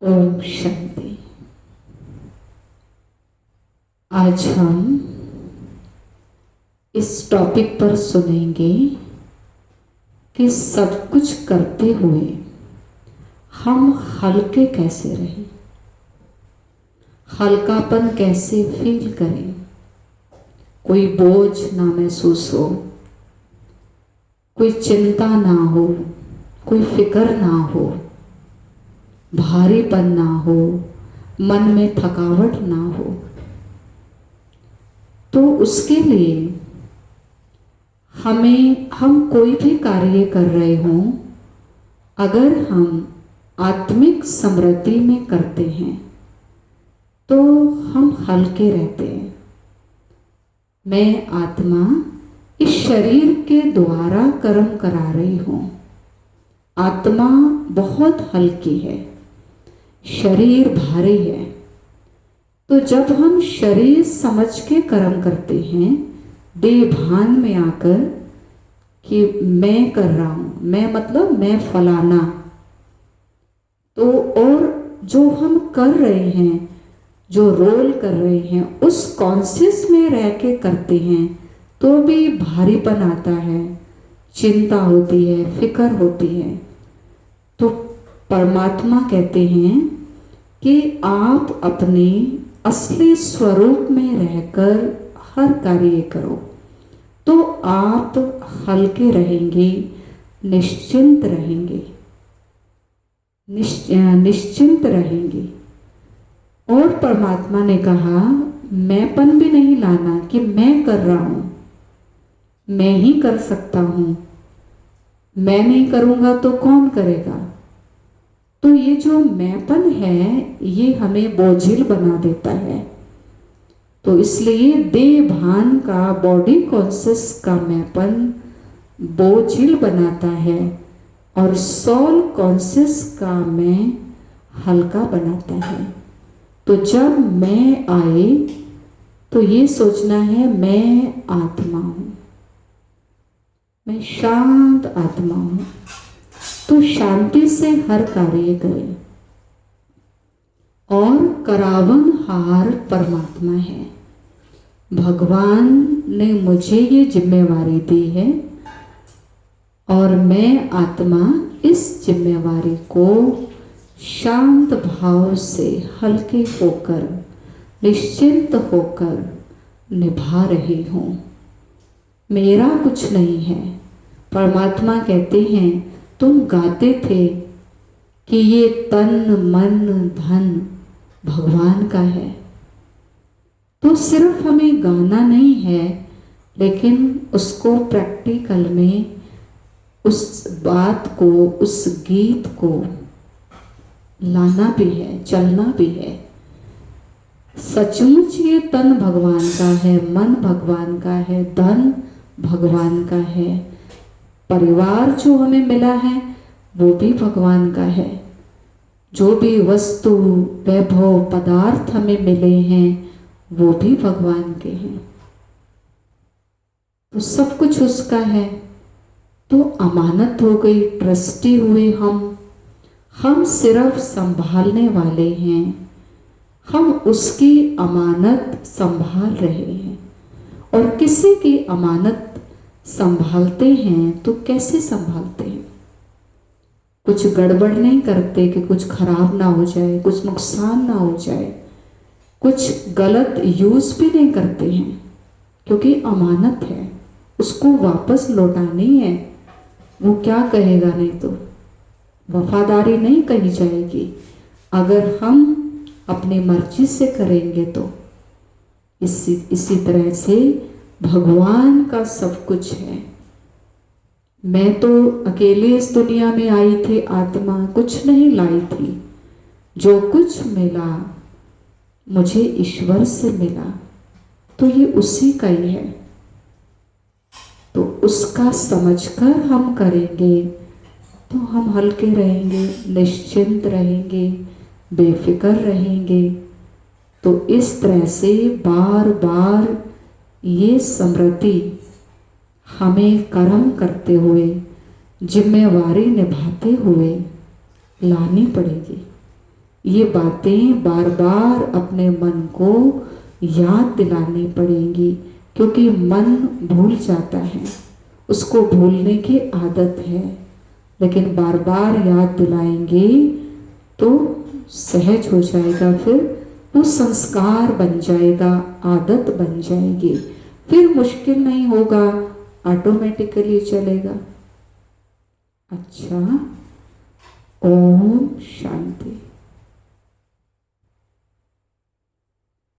ओम शांति। आज हम इस टॉपिक पर सुनेंगे कि सब कुछ करते हुए हम हल्के कैसे रहें, हल्कापन कैसे फील करें, कोई बोझ ना महसूस हो, कोई चिंता ना हो, कोई फिक्र ना हो, भारीपन ना हो, मन में थकावट ना हो। तो उसके लिए हम कोई भी कार्य कर रहे हों, अगर हम आत्मिक स्मृति में करते हैं तो हम हल्के रहते हैं। मैं आत्मा इस शरीर के द्वारा कर्म करा रही हूँ। आत्मा बहुत हल्की है, शरीर भारी है। तो जब हम शरीर समझ के कर्म करते हैं, देह भान में आकर कि मैं कर रहा हूं, मैं मतलब मैं फलाना, तो और जो हम कर रहे हैं, जो रोल कर रहे हैं, उस कॉन्शियस में रह के करते हैं तो भी भारीपन आता है, चिंता होती है, फिक्र होती है। तो परमात्मा कहते हैं कि आप अपने असली स्वरूप में रहकर हर कार्य करो तो आप हल्के रहेंगे, निश्चिंत रहेंगे, निश्चिंत रहेंगे। और परमात्मा ने कहा मैंपन भी नहीं लाना कि मैं कर रहा हूं, मैं ही कर सकता हूं, मैं नहीं करूंगा तो कौन करेगा। तो ये जो मैंपन है ये हमें बोझिल बना देता है। तो इसलिए देह भान का, बॉडी कॉन्शियस का मैंपन बोझिल बनाता है और सोल कॉन्शियस का मैं हल्का बनाता है। तो जब मैं आए तो ये सोचना है मैं आत्मा हूं, मैं शांत आत्मा हूं। तो शांति से हर कार्य करें। और करावन हार परमात्मा है। भगवान ने मुझे ये जिम्मेवारी दी है और मैं आत्मा इस जिम्मेवारी को शांत भाव से हल्के होकर, निश्चिंत होकर निभा रही हूँ। मेरा कुछ नहीं है। परमात्मा कहते हैं तुम गाते थे कि ये तन मन धन भगवान का है। तो सिर्फ हमें गाना नहीं है, लेकिन उसको प्रैक्टिकल में उस बात को, उस गीत को लाना भी है, चलना भी है। सचमुच ये तन भगवान का है, मन भगवान का है, धन भगवान का है, परिवार जो हमें मिला है वो भी भगवान का है, जो भी वस्तु वैभव पदार्थ हमें मिले हैं वो भी भगवान के हैं। तो सब कुछ उसका है। तो अमानत हो गई, ट्रस्टी हुए हम सिर्फ संभालने वाले हैं। हम उसकी अमानत संभाल रहे हैं। और किसी की अमानत संभालते हैं तो कैसे संभालते हैं? कुछ गड़बड़ नहीं करते कि कुछ खराब ना हो जाए, कुछ नुकसान ना हो जाए, कुछ गलत यूज भी नहीं करते हैं, क्योंकि अमानत है, उसको वापस लौटानी है। वो क्या कहेगा, नहीं तो वफादारी नहीं कही जाएगी। अगर हम अपनी मर्जी से करेंगे तो इसी तरह से भगवान का सब कुछ है। मैं तो अकेले इस दुनिया में आई थी, आत्मा कुछ नहीं लाई थी। जो कुछ मिला मुझे ईश्वर से मिला, तो ये उसी का ही है। तो उसका समझकर हम करेंगे तो हम हल्के रहेंगे, निश्चिंत रहेंगे, बेफिक्र रहेंगे। तो इस तरह से बार बार ये स्मृति हमें कर्म करते हुए, जिम्मेवारी निभाते हुए लानी पड़ेगी। ये बातें बार बार अपने मन को याद दिलानी पड़ेंगी, क्योंकि मन भूल जाता है, उसको भूलने की आदत है। लेकिन बार बार याद दिलाएंगे तो सहज हो जाएगा, फिर वो संस्कार बन जाएगा, आदत बन जाएगी, फिर मुश्किल नहीं होगा, ऑटोमेटिकली चलेगा। अच्छा, ओम शांति।